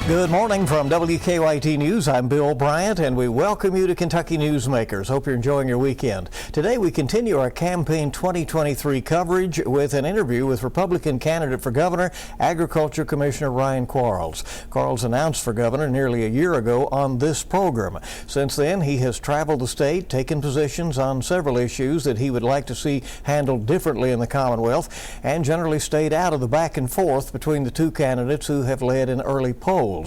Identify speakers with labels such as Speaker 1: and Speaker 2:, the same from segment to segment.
Speaker 1: Good morning from WKYT News. I'm Bill Bryant, and we welcome you to Kentucky Newsmakers. Hope you're enjoying your weekend. Today, we continue our campaign 2023 coverage with an interview with Republican candidate for governor, Agriculture Commissioner Ryan Quarles. Quarles announced for governor nearly a year ago on this program. Since then, he has traveled the state, taken positions on several issues that he would like to see handled differently in the Commonwealth, and generally stayed out of the back and forth between the two candidates who have led in early polls.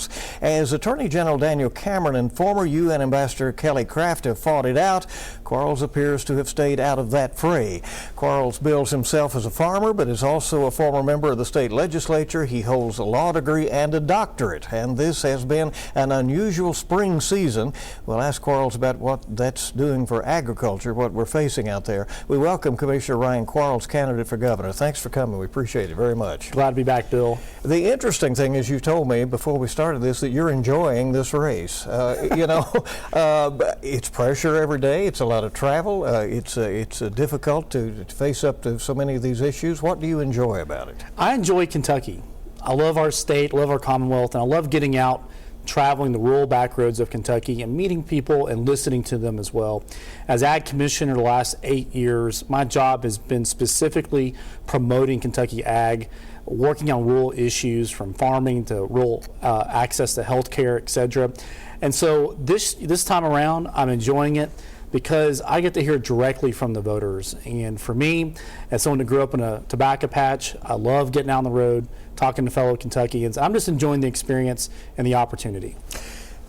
Speaker 1: As Attorney General Daniel Cameron and former UN Ambassador Kelly Craft have fought it out, Quarles appears to have stayed out of that fray. Quarles bills himself as a farmer, but is also a former member of the state legislature. He holds a law degree and a doctorate, and this has been an unusual spring season. We'll ask Quarles about what that's doing for agriculture, what we're facing out there. We welcome Commissioner Ryan Quarles, candidate for governor. Thanks for coming. We appreciate it very much.
Speaker 2: Glad to be back, Bill.
Speaker 1: The interesting thing is, you told me before we started this that you're enjoying this race. It's pressure every day. It's a lot of travel. It's difficult to face up to so many of these issues. What do you enjoy about it?
Speaker 2: I enjoy Kentucky. I love our state, love our Commonwealth, and I love getting out, traveling the rural back roads of Kentucky and meeting people and listening to them as well. As Ag Commissioner the last 8 years, my job has been specifically promoting Kentucky Ag, working on rural issues from farming to rural access to health care, etc. And so this time around, I'm enjoying it because I get to hear directly from the voters. And for me, as someone who grew up in a tobacco patch, I love getting out on the road, talking to fellow Kentuckians. I'm just enjoying the experience and the opportunity.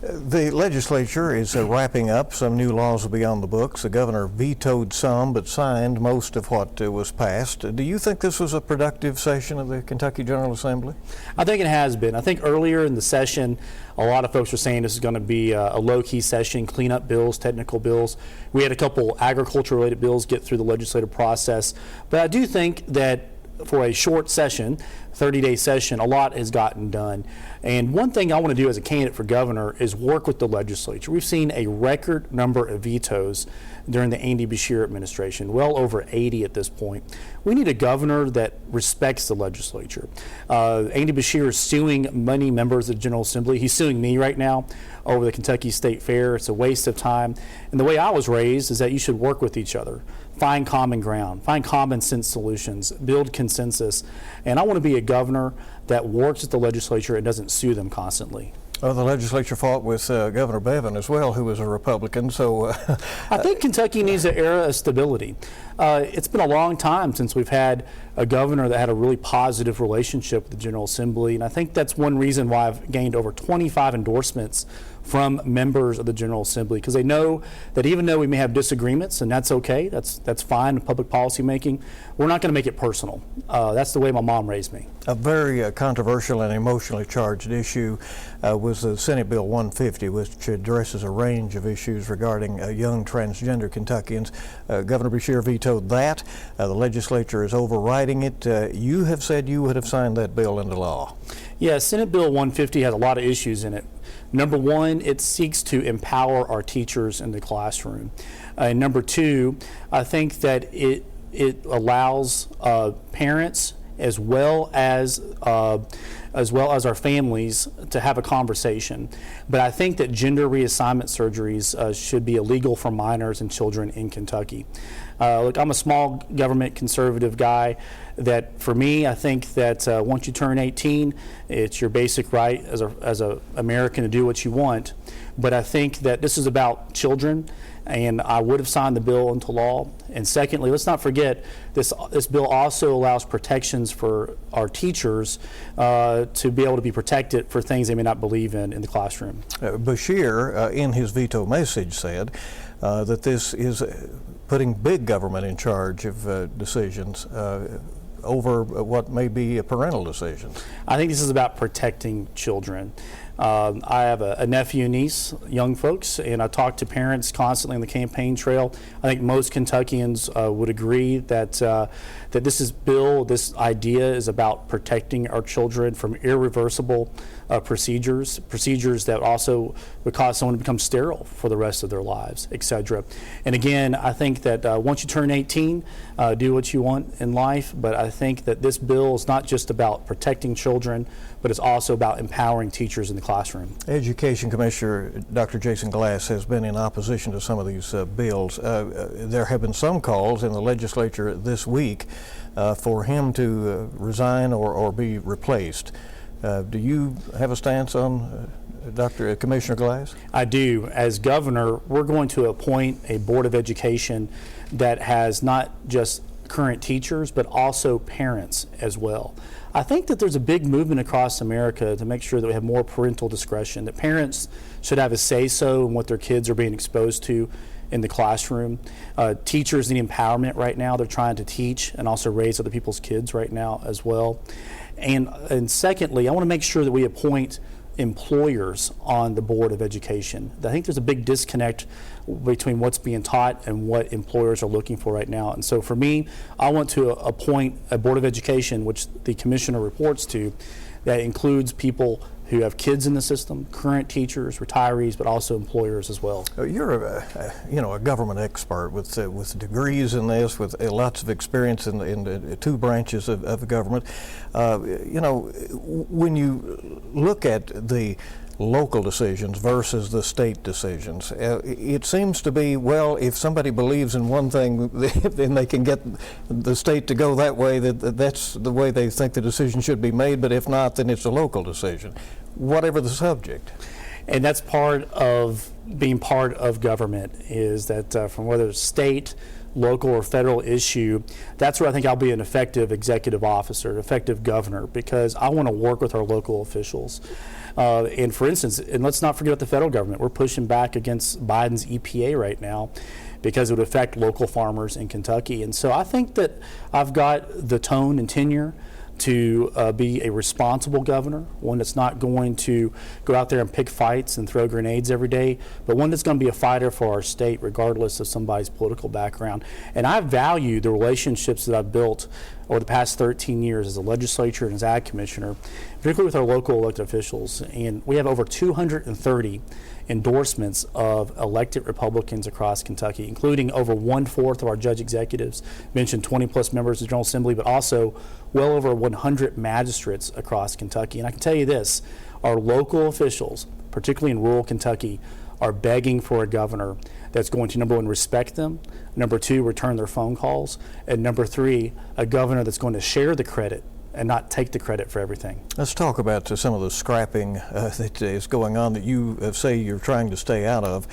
Speaker 1: The legislature is wrapping up. Some new laws will be on the books. The governor vetoed some but signed most of what was passed. Do you think this was a productive session of the Kentucky General Assembly?
Speaker 2: I think it has been. I think earlier in the session, a lot of folks were saying this is going to be a low-key session, cleanup bills, technical bills. We had a couple agriculture-related bills get through the legislative process. But I do think that for a short session, 30-day session, a lot has gotten done. And one thing I want to do as a candidate for governor is work with the legislature. We've seen a record number of vetoes during the Andy Beshear administration, well over 80 at this point. We need a governor that respects the legislature. Andy Beshear is suing many members of the General Assembly. He's suing me right now over the Kentucky State Fair. It's a waste of time. And the way I was raised is that you should work with each other, find common ground, find common sense solutions, build consensus. And I want to be a governor that works with the legislature and doesn't sue them constantly.
Speaker 1: Well, the legislature fought with Governor Bevin as well, who was a Republican. So
Speaker 2: I think Kentucky needs an era of stability. It's been a long time since we've had a governor that had a really positive relationship with the General Assembly, and I think that's one reason why I've gained over 25 endorsements from members of the General Assembly, because they know that even though we may have disagreements, and that's okay, that's fine in public policy making, we're not going to make it personal. That's the way my mom raised me.
Speaker 1: A very controversial and emotionally charged issue was the Senate Bill 150, which addresses a range of issues regarding young transgender Kentuckians. Governor Beshear vetoed that. The legislature is overriding it. You have said you would have signed that bill into law.
Speaker 2: Yeah, Senate Bill 150 has a lot of issues in it. Number one, it seeks to empower our teachers in the classroom. And number two, I think that it allows parents as well as our families to have a conversation. But I think that gender reassignment surgeries should be illegal for minors and children in Kentucky. Look, I'm a small government conservative guy. That for me, I think that once you turn 18, it's your basic right as a American to do what you want. But I think that this is about children, and I would have signed the bill into law. And secondly, let's not forget, this bill also allows protections for our teachers to be able to be protected for things they may not believe in the classroom.
Speaker 1: Beshear, in his veto message, said that this is putting big government in charge of decisions over what may be parental decisions.
Speaker 2: I think this is about protecting children. I have a nephew and niece, young folks, and I talk to parents constantly on the campaign trail. I think most Kentuckians would agree that that this idea is about protecting our children from irreversible procedures that also would cause someone to become sterile for the rest of their lives, etc. And again, I think that once you turn 18, do what you want in life, but I think that this bill is not just about protecting children, but it's also about empowering teachers in the classroom.
Speaker 1: Education Commissioner Dr. Jason Glass has been in opposition to some of these bills. There have been some calls in the legislature this week for him to resign or be replaced. Do you have a stance on Commissioner Glass?
Speaker 2: I do. As governor, we're going to appoint a Board of Education that has not just current teachers, but also parents as well. I think that there's a big movement across America to make sure that we have more parental discretion, that parents should have a say-so in what their kids are being exposed to in the classroom. Teachers need empowerment right now. They're trying to teach and also raise other people's kids right now as well. And secondly, I want to make sure that we appoint employers on the Board of Education. I think there's a big disconnect between what's being taught and what employers are looking for right now. And so for me, I want to appoint a Board of Education, which the commissioner reports to, that includes people who have kids in the system, current teachers, retirees, but also employers as well.
Speaker 1: You're a government expert with degrees in this, with lots of experience in the two branches of the government. When you look at the local decisions versus the state decisions, it seems to be, well, if somebody believes in one thing, then they can get the state to go that way, that's the way they think the decision should be made, but if not, then it's a local decision, whatever the subject.
Speaker 2: And that's part of being part of government, is that from whether it's state, local, or federal issue, that's where I think I'll be an effective executive officer, an effective governor, because I want to work with our local officials. And for instance, and let's not forget about the federal government. We're pushing back against Biden's EPA right now because it would affect local farmers in Kentucky. And so I think that I've got the tone and tenure to be a responsible governor, one that's not going to go out there and pick fights and throw grenades every day, but one that's going to be a fighter for our state regardless of somebody's political background. And I value the relationships that I've built over the past 13 years as a legislature and as ag commissioner, particularly with our local elected officials. And we have over 230 endorsements of elected Republicans across Kentucky, including over 1/4 of our judge executives, mentioned 20 plus members of the General Assembly, but also well over 100 magistrates across Kentucky. And I can tell you this, our local officials, particularly in rural Kentucky, are begging for a governor that's going to, number one, respect them, number two, return their phone calls, and number three, a governor that's going to share the credit and not take the credit for everything.
Speaker 1: Let's talk about some of the scrapping that is going on that you say you're trying to stay out of.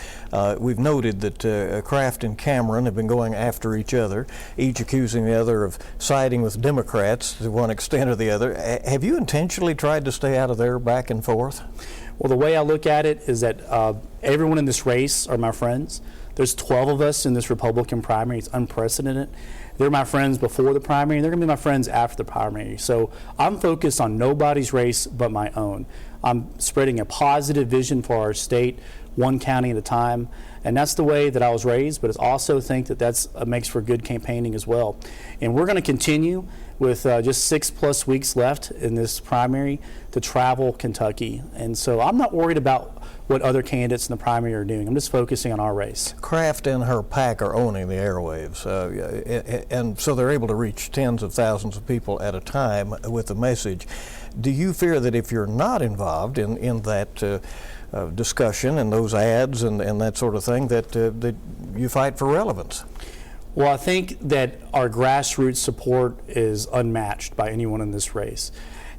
Speaker 1: We've noted that Kraft and Cameron have been going after each other, each accusing the other of siding with Democrats to one extent or the other. Have you intentionally tried to stay out of their back and forth?
Speaker 2: Well, the way I look at it is that everyone in this race are my friends. There's 12 of us in this Republican primary. It's unprecedented. They're my friends before the primary, and they're going to be my friends after the primary. So I'm focused on nobody's race but my own. I'm spreading a positive vision for our state, one county at a time, and that's the way that I was raised, but I also think that that's makes for good campaigning as well. And we're going to continue with just 6+ weeks left in this primary to travel Kentucky. And so I'm not worried about what other candidates in the primary are doing. I'm just focusing on our race.
Speaker 1: Kraft and her pack are owning the airwaves, and so they're able to reach tens of thousands of people at a time with the message. Do you fear that if you're not involved in that discussion and those ads and that sort of thing, that you fight for relevance?
Speaker 2: Well, I think that our grassroots support is unmatched by anyone in this race.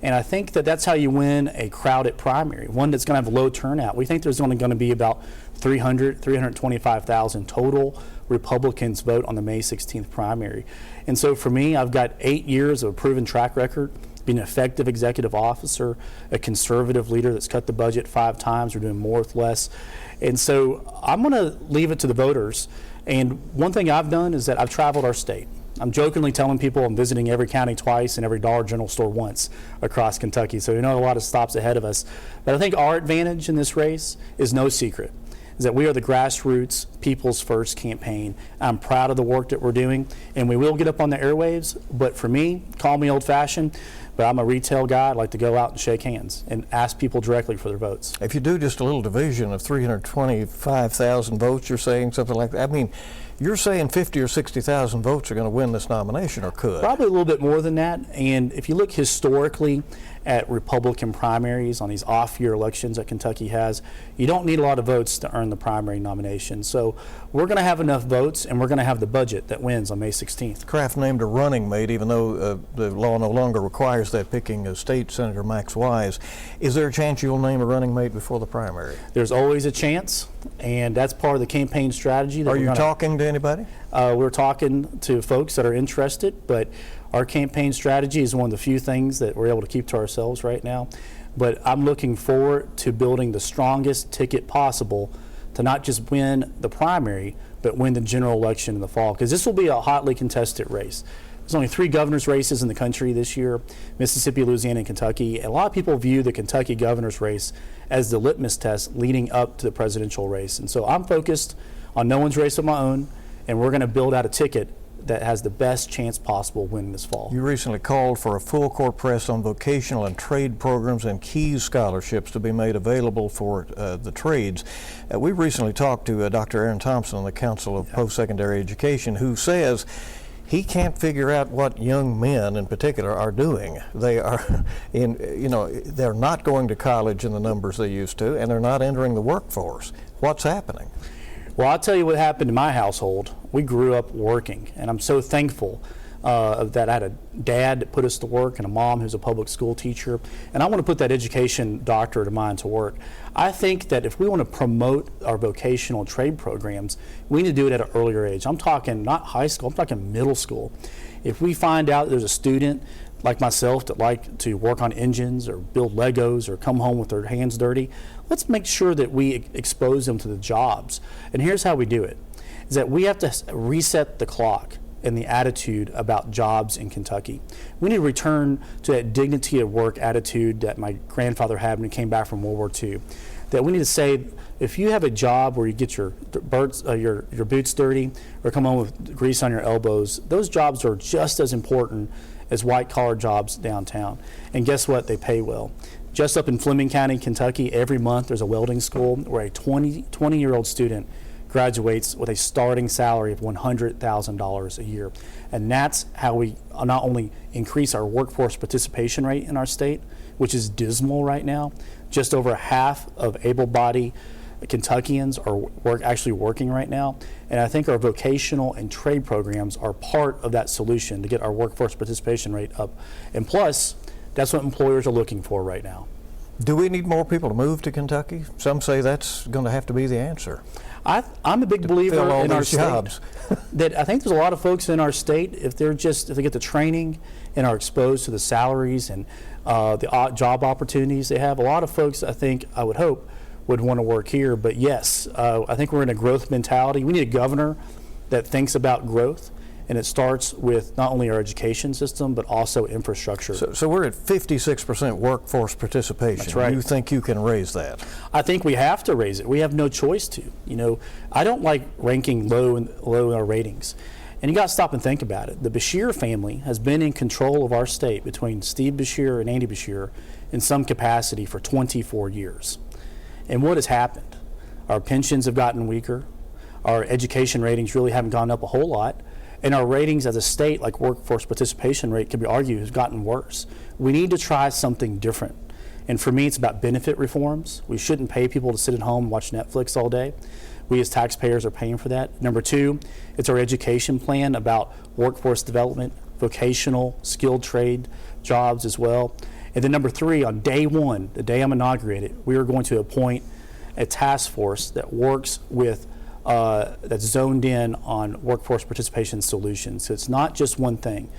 Speaker 2: And I think that that's how you win a crowded primary, one that's going to have low turnout. We think there's only going to be about 325,000 total Republicans vote on the May 16th primary. And so for me, I've got 8 years of a proven track record, being an effective executive officer, a conservative leader that's cut the budget 5 times. We're doing more with less. And so I'm going to leave it to the voters. And one thing I've done is that I've traveled our state. I'm jokingly telling people I'm visiting every county twice and every Dollar General store once across Kentucky. So we know a lot of stops ahead of us. But I think our advantage in this race is no secret, is that we are the grassroots, people's first campaign. I'm proud of the work that we're doing, and we will get up on the airwaves. But for me, call me old-fashioned, but I'm a retail guy. I like to go out and shake hands and ask people directly for their votes.
Speaker 1: If you do just a little division of 325,000 votes, you're saying something like that. I mean, You're saying 50 or 60,000 votes are going to win this nomination, or could?
Speaker 2: Probably a little bit more than that. And if you look historically at Republican primaries on these off-year elections that Kentucky has, you don't need a lot of votes to earn the primary nomination. So we're going to have enough votes, and we're going to have the budget that wins on May 16th.
Speaker 1: Kraft named a running mate, even though the law no longer requires that, picking State Senator Max Wise. Is there a chance you'll name a running mate before the primary?
Speaker 2: There's always a chance, and that's part of the campaign strategy.
Speaker 1: Are you talking to anybody?
Speaker 2: We're talking to folks that are interested, but our campaign strategy is one of the few things that we're able to keep to ourselves right now. But I'm looking forward to building the strongest ticket possible to not just win the primary, but win the general election in the fall, because this will be a hotly contested race. There's only 3 governor's races in the country this year: Mississippi, Louisiana, and Kentucky. And a lot of people view the Kentucky governor's race as the litmus test leading up to the presidential race. And so I'm focused on no one's race of my own, and we're going to build out a ticket that has the best chance possible winning this fall.
Speaker 1: You recently called for a full court press on vocational and trade programs and KEYS scholarships to be made available for the trades. We recently talked to Dr. Aaron Thompson on the Council of Post-Secondary Education, who says he can't figure out what young men in particular are doing. They are they're not going to college in the numbers they used to, and they're not entering the workforce. What's happening?
Speaker 2: Well, I'll tell you what happened in my household. We grew up working, and I'm so thankful that I had a dad that put us to work and a mom who's a public school teacher. And I want to put that education doctorate of mine to work. I think that if we want to promote our vocational trade programs, we need to do it at an earlier age. I'm talking not high school, I'm talking middle school. If we find out there's a student like myself that like to work on engines or build Legos or come home with their hands dirty, let's make sure that we expose them to the jobs. And here's how we do it, is that we have to reset the clock and the attitude about jobs in Kentucky. We need to return to that dignity of work attitude that my grandfather had when he came back from World War II. That we need to say, if you have a job where you get your boots dirty or come home with grease on your elbows, those jobs are just as important as white-collar jobs downtown. And guess what? They pay well. Just up in Fleming County, Kentucky, every month there's a welding school where a 20-year-old student graduates with a starting salary of $100,000 a year. And that's how we not only increase our workforce participation rate in our state, which is dismal right now. Just over half of able-bodied Kentuckians are actually working right now. And I think our vocational and trade programs are part of that solution to get our workforce participation rate up. And plus, that's what employers are looking for right now.
Speaker 1: Do we need more people to move to Kentucky? Some say that's going to have to be the answer.
Speaker 2: I'm a big believer in our
Speaker 1: jobs.
Speaker 2: state that I think there's a lot of folks in our state, if they get the training and are exposed to the salaries and the job opportunities they have, a lot of folks, I would hope, would want to work here. But yes, I think we're in a growth mentality. We need a governor that thinks about growth, and it starts with not only our education system, but also infrastructure.
Speaker 1: So we're at 56% workforce participation.
Speaker 2: That's right.
Speaker 1: You think you can raise that?
Speaker 2: I think we have to raise it. We have no choice to. I don't like ranking low in our ratings. And you got to stop and think about it. The Beshear family has been in control of our state between Steve Beshear and Andy Beshear in some capacity for 24 years. And what has happened? Our pensions have gotten weaker. Our education ratings really haven't gone up a whole lot. And our ratings as a state, like workforce participation rate, can be argued has gotten worse. We need to try something different. And for me, it's about benefit reforms. We shouldn't pay people to sit at home and watch Netflix all day. We as taxpayers are paying for that. Number 2, it's our education plan about workforce development, vocational, skilled trade jobs as well. And then number 3, on day 1, the day I'm inaugurated, we are going to appoint a task force that works with that's zoned in on workforce participation solutions. So it's not just one thing.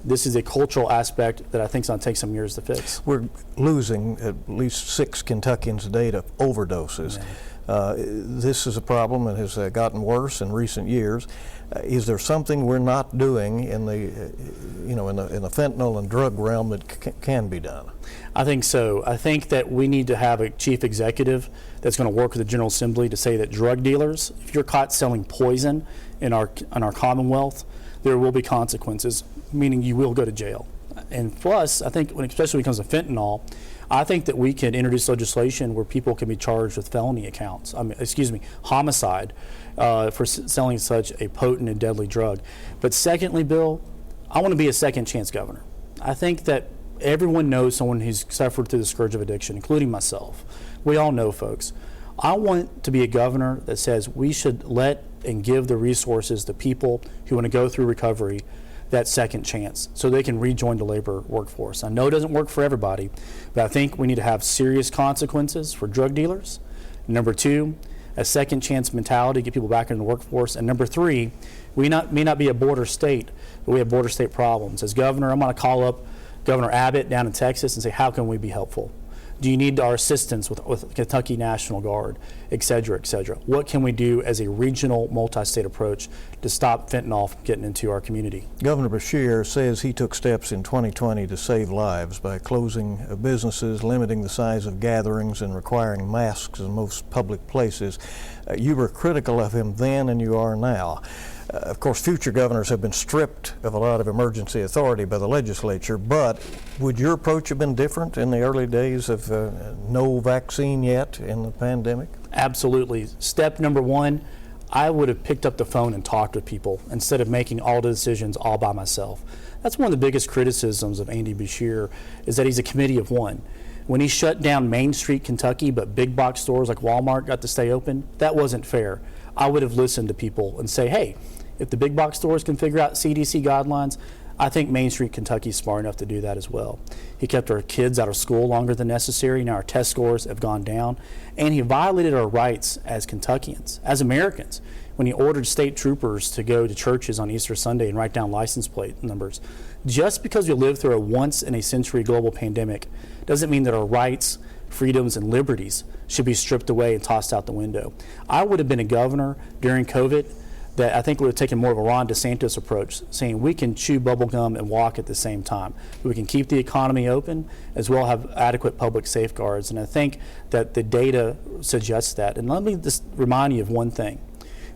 Speaker 2: This is a cultural aspect that I think is going to take some years to fix.
Speaker 1: We're losing at least 6 Kentuckians a day to overdoses. Yeah. This is a problem that has gotten worse in recent years. Is there something we're not doing in the, in the fentanyl and drug realm that can be done?
Speaker 2: I think so. I think that we need to have a chief executive that's going to work with the General Assembly to say that drug dealers, if you're caught selling poison in our Commonwealth, there will be consequences, meaning you will go to jail. And plus, I think especially when it comes to fentanyl, I think that we can introduce legislation where people can be charged with felony accounts, homicide, for selling such a potent and deadly drug. But secondly, Bill, I want to be a second chance governor. I think that everyone knows someone who's suffered through the scourge of addiction, including myself. We all know folks. I want to be a governor that says we should let and give the resources to people who want to go through recovery that second chance so they can rejoin the labor workforce. I know it doesn't work for everybody, but I think we need to have serious consequences for drug dealers. Number two, a second chance mentality to get people back into the workforce. And number three, we may not be a border state, but we have border state problems. As governor, I'm going to call up Governor Abbott down in Texas and say, how can we be helpful? Do you need our assistance with Kentucky National Guard, et cetera, et cetera? What can we do as a regional multi-state approach to stop fentanyl from getting into our community?
Speaker 1: Governor Beshear says he took steps in 2020 to save lives by closing businesses, limiting the size of gatherings, and requiring masks in most public places. You were critical of him then, and you are now. Of course, future governors have been stripped of a lot of emergency authority by the legislature, but would your approach have been different in the early days of no vaccine yet in the pandemic?
Speaker 2: Absolutely. Step number one, I would have picked up the phone and talked with people instead of making all the decisions all by myself. That's one of the biggest criticisms of Andy Beshear, is that he's a committee of one. When he shut down Main Street, Kentucky, but big box stores like Walmart got to stay open, that wasn't fair. I would have listened to people and say, hey, if the big box stores can figure out CDC guidelines, I think Main Street, Kentucky is smart enough to do that as well. He kept our kids out of school longer than necessary. Now our test scores have gone down. And he violated our rights as Kentuckians, as Americans, when he ordered state troopers to go to churches on Easter Sunday and write down license plate numbers. Just because we live through a once-in-a-century global pandemic doesn't mean that our rights, freedoms, and liberties should be stripped away and tossed out the window. I would have been a governor during COVID that I think would have taken more of a Ron DeSantis approach, saying we can chew bubble gum and walk at the same time. We can keep the economy open as well have adequate public safeguards. And I think that the data suggests that. And let me just remind you of one thing.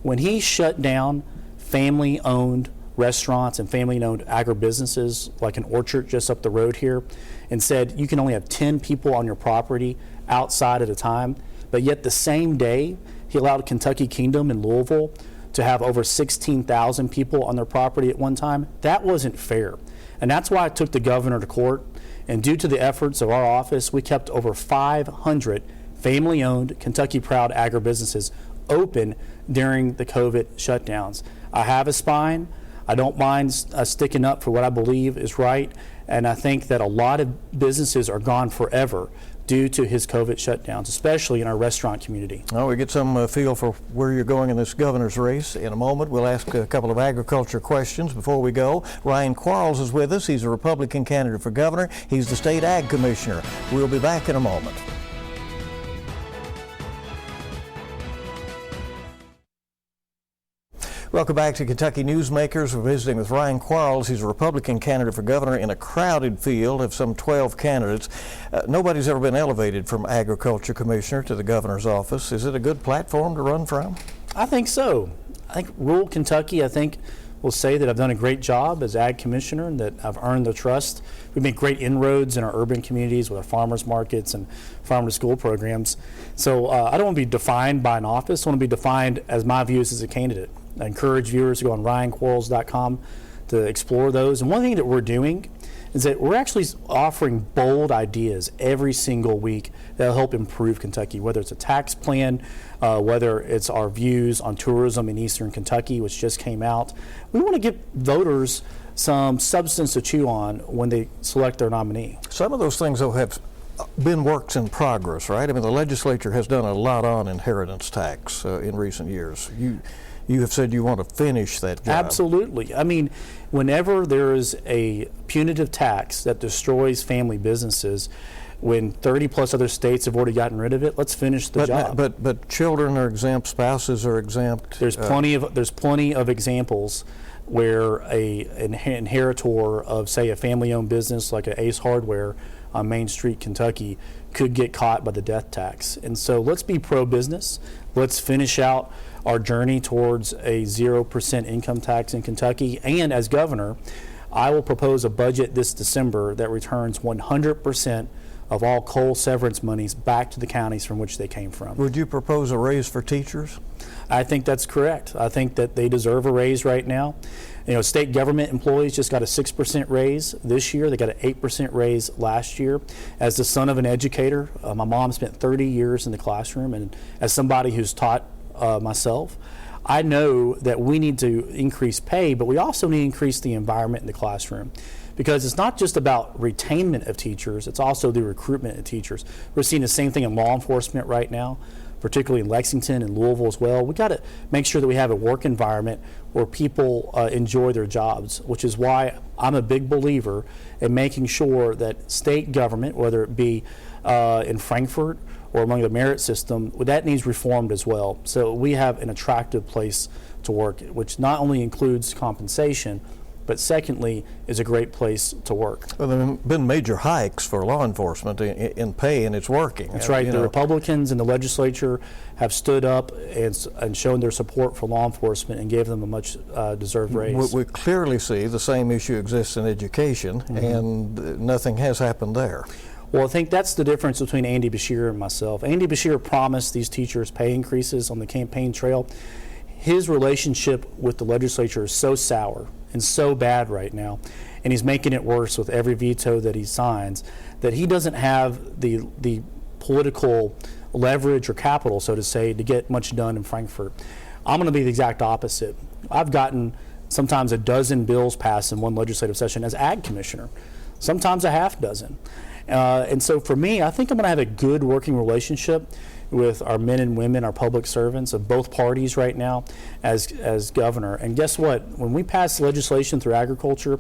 Speaker 2: When he shut down family-owned restaurants and family-owned agribusinesses like an orchard just up the road here and said you can only have 10 people on your property outside at a time, but yet the same day he allowed Kentucky Kingdom in Louisville to have over 16,000 people on their property at one time, that wasn't fair. And that's why I took the governor to court. And due to the efforts of our office, we kept over 500 family-owned, Kentucky-proud agribusinesses open during the COVID shutdowns. I have a spine. I don't mind sticking up for what I believe is right. And I think that a lot of businesses are gone forever due to his COVID shutdowns, especially in our restaurant community.
Speaker 1: Well, we get some feel for where you're going in this governor's race. In a moment, we'll ask a couple of agriculture questions. Before we go, Ryan Quarles is with us. He's a Republican candidate for governor. He's the state ag commissioner. We'll be back in a moment. Welcome back to Kentucky Newsmakers. We're visiting with Ryan Quarles. He's a Republican candidate for governor in a crowded field of some 12 candidates. Nobody's ever been elevated from agriculture commissioner to the governor's office. Is it a good platform to run from?
Speaker 2: I think so. I think rural Kentucky, will say that I've done a great job as ag commissioner and that I've earned the trust. We've made great inroads in our urban communities with our farmers markets and farm to school programs. So I don't want to be defined by an office. I want to be defined as my views as a candidate. I encourage viewers to go on ryanquarles.com to explore those. And one thing that we're doing is that we're actually offering bold ideas every single week that will help improve Kentucky, whether it's a tax plan, whether it's our views on tourism in Eastern Kentucky, which just came out. We want to give voters some substance to chew on when they select their nominee.
Speaker 1: Some of those things, though, have been works in progress, right? I mean, the legislature has done a lot on inheritance tax in recent years. You have said you want to finish that job.
Speaker 2: Absolutely. I mean, whenever there is a punitive tax that destroys family businesses, when 30 plus other states have already gotten rid of it, let's finish the job.
Speaker 1: But children are exempt, spouses are exempt.
Speaker 2: There's plenty of examples where an inheritor of, say, a family-owned business like a Ace Hardware on Main Street, Kentucky, could get caught by the death tax. And so let's be pro-business. Let's finish out our journey towards a 0% income tax in Kentucky. And as governor, I will propose a budget this December that returns 100% of all coal severance monies back to the counties from which they came from.
Speaker 1: Would you propose a raise for teachers?
Speaker 2: I think that's correct. I think that they deserve a raise right now. You know, state government employees just got a 6% raise this year. They got an 8% raise last year. As the son of an educator, my mom spent 30 years in the classroom, and as somebody who's taught myself, I know that we need to increase pay, but we also need to increase the environment in the classroom. Because it's not just about retainment of teachers, it's also the recruitment of teachers. We're seeing the same thing in law enforcement right now, particularly in Lexington and Louisville as well. We got to make sure that we have a work environment where people enjoy their jobs, which is why I'm a big believer in making sure that state government, whether it be in Frankfort or among the merit system, that needs reformed as well. So we have an attractive place to work, which not only includes compensation, but secondly, is a great place to work.
Speaker 1: Well, there have been major hikes for law enforcement in pay, and it's working.
Speaker 2: That's right. The Republicans in the legislature have stood up and shown their support for law enforcement and gave them a much deserved raise.
Speaker 1: We clearly see the same issue exists in education, and nothing has happened there.
Speaker 2: Well, I think that's the difference between Andy Beshear and myself. Andy Beshear promised these teachers pay increases on the campaign trail. His relationship with the legislature is so sour and so bad right now, and he's making it worse with every veto that he signs, that he doesn't have the political leverage or capital, so to say, to get much done in Frankfort. I'm going to be the exact opposite. I've gotten sometimes a dozen bills passed in one legislative session as ag commissioner, sometimes a half dozen. And so for me, I think I'm going to have a good working relationship with our men and women, our public servants of both parties right now as governor. And guess what? When we pass legislation through agriculture,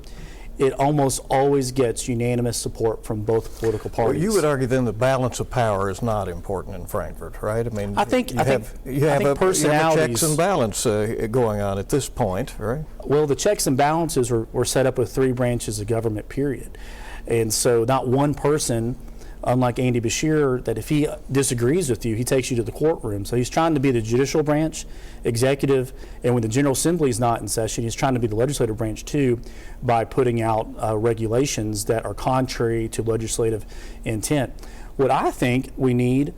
Speaker 2: it almost always gets unanimous support from both political parties.
Speaker 1: Well, you would argue then the balance of power is not important in Frankfort, right? I mean,
Speaker 2: I think personalities,
Speaker 1: you have a checks and balance going on at this point, right?
Speaker 2: Well, the checks and balances were set up with three branches of government, period. And so not one person, unlike Andy Beshear, that if he disagrees with you, he takes you to the courtroom. So he's trying to be the judicial branch, executive, and when the General Assembly is not in session, he's trying to be the legislative branch too by putting out regulations that are contrary to legislative intent. What I think we need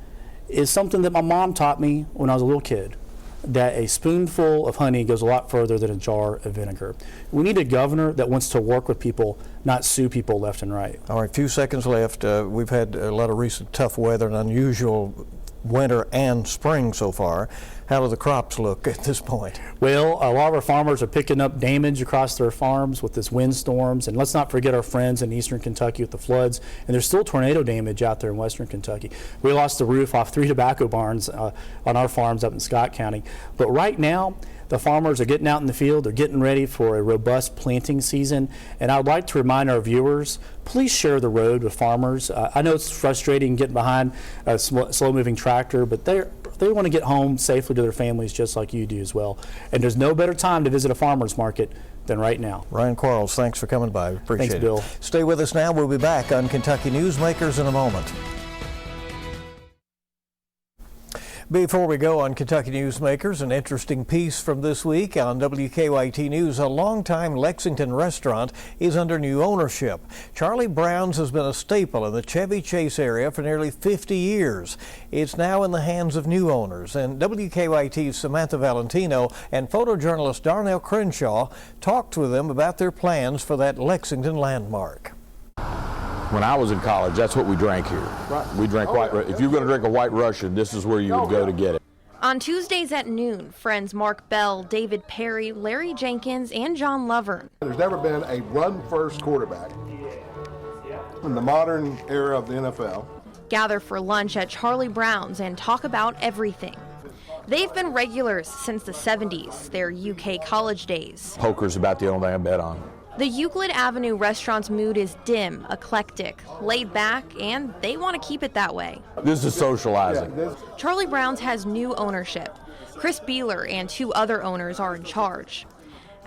Speaker 2: is something that my mom taught me when I was a little kid, that a spoonful of honey goes a lot further than a jar of vinegar. We need a governor that wants to work with people, not sue people left and right.
Speaker 1: All right, few seconds left. We've had a lot of recent tough weather and unusual winter and spring so far. How do the crops look at this point?
Speaker 2: Well, a lot of our farmers are picking up damage across their farms with this windstorms, and let's not forget our friends in eastern Kentucky with the floods, and there's still tornado damage out there in western Kentucky. We lost the roof off 3 tobacco barns on our farms up in Scott County, but right now the farmers are getting out in the field, they're getting ready for a robust planting season, and I would like to remind our viewers, please share the road with farmers. I know it's frustrating getting behind a slow-moving tractor, but they want to get home safely to their families just like you do as well. And there's no better time to visit a farmer's market than right now.
Speaker 1: Ryan Quarles, thanks for coming by. Appreciate it.
Speaker 2: Thanks, Bill.
Speaker 1: Stay with us now. We'll be back on Kentucky Newsmakers in a moment. Before we go on Kentucky Newsmakers, an interesting piece from this week on WKYT News. A longtime Lexington restaurant is under new ownership. Charlie Brown's has been a staple in the Chevy Chase area for nearly 50 years. It's now in the hands of new owners, and WKYT's Samantha Valentino and photojournalist Darnell Crenshaw talked with them about their plans for that Lexington landmark.
Speaker 3: When I was in college, that's what we drank here. Right. We drank white. If you're going to drink a White Russian, this is where you would go to get it.
Speaker 4: On Tuesdays at noon, friends Mark Bell, David Perry, Larry Jenkins, and John Lovern.
Speaker 5: There's never been a run-first quarterback in the modern era of the NFL.
Speaker 4: Gather for lunch at Charlie Brown's and talk about everything. They've been regulars since the 70s, their UK college days.
Speaker 3: Poker's about the only thing I bet on.
Speaker 4: The Euclid Avenue restaurant's mood is dim, eclectic, laid back, and they want to keep it that way.
Speaker 3: This is socializing.
Speaker 4: Charlie Brown's has new ownership. Chris Beeler and 2 other owners are in charge.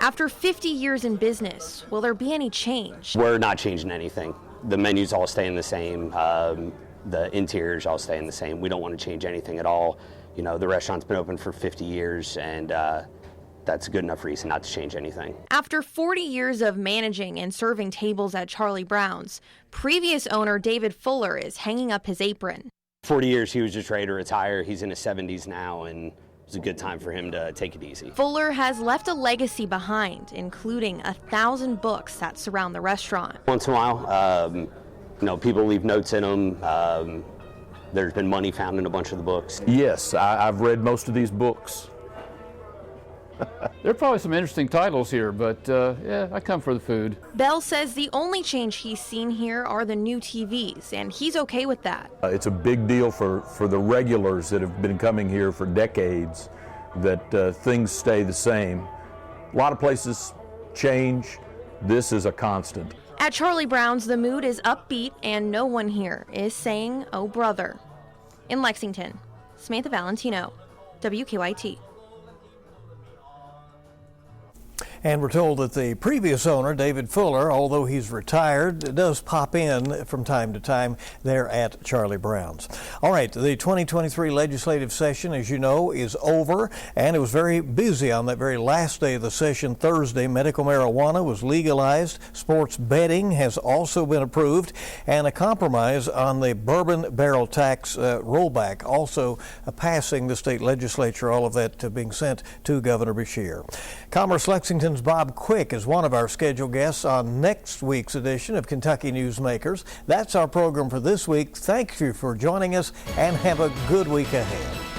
Speaker 4: After 50 years in business, will there be any change?
Speaker 6: We're not changing anything. The menus all staying the same. The interiors all staying the same. We don't want to change anything at all. You know, the restaurant's been open for 50 years, and that's a good enough reason not to change anything.
Speaker 4: After 40 years of managing and serving tables at Charlie Brown's, previous owner David Fuller is hanging up his apron.
Speaker 6: 40 years he was just ready to retire. He's in his 70s now, and it was a good time for him to take it easy.
Speaker 4: Fuller has left a legacy behind, including 1,000 books that surround the restaurant.
Speaker 6: Once in a while, people leave notes in them. There's been money found in a bunch of the books.
Speaker 3: Yes, I've read most of these books.
Speaker 7: There are probably some interesting titles here, but yeah, I come for the food.
Speaker 4: Bell says the only change he's seen here are the new TVs, and he's okay with that.
Speaker 3: It's a big deal for the regulars that have been coming here for decades that things stay the same. A lot of places change. This is a constant.
Speaker 4: At Charlie Brown's, the mood is upbeat, and no one here is saying, "Oh, brother." In Lexington, Samantha Valentino, WKYT.
Speaker 1: And we're told that the previous owner, David Fuller, although he's retired, does pop in from time to time there at Charlie Brown's. All right, the 2023 legislative session, as you know, is over, and it was very busy on that very last day of the session, Thursday. Medical marijuana was legalized, sports betting has also been approved, and a compromise on the bourbon barrel tax rollback also passing the state legislature, all of that being sent to Governor Beshear. Commerce Lexington's Bob Quick is one of our scheduled guests on next week's edition of Kentucky Newsmakers. That's our program for this week. Thank you for joining us, and have a good week ahead.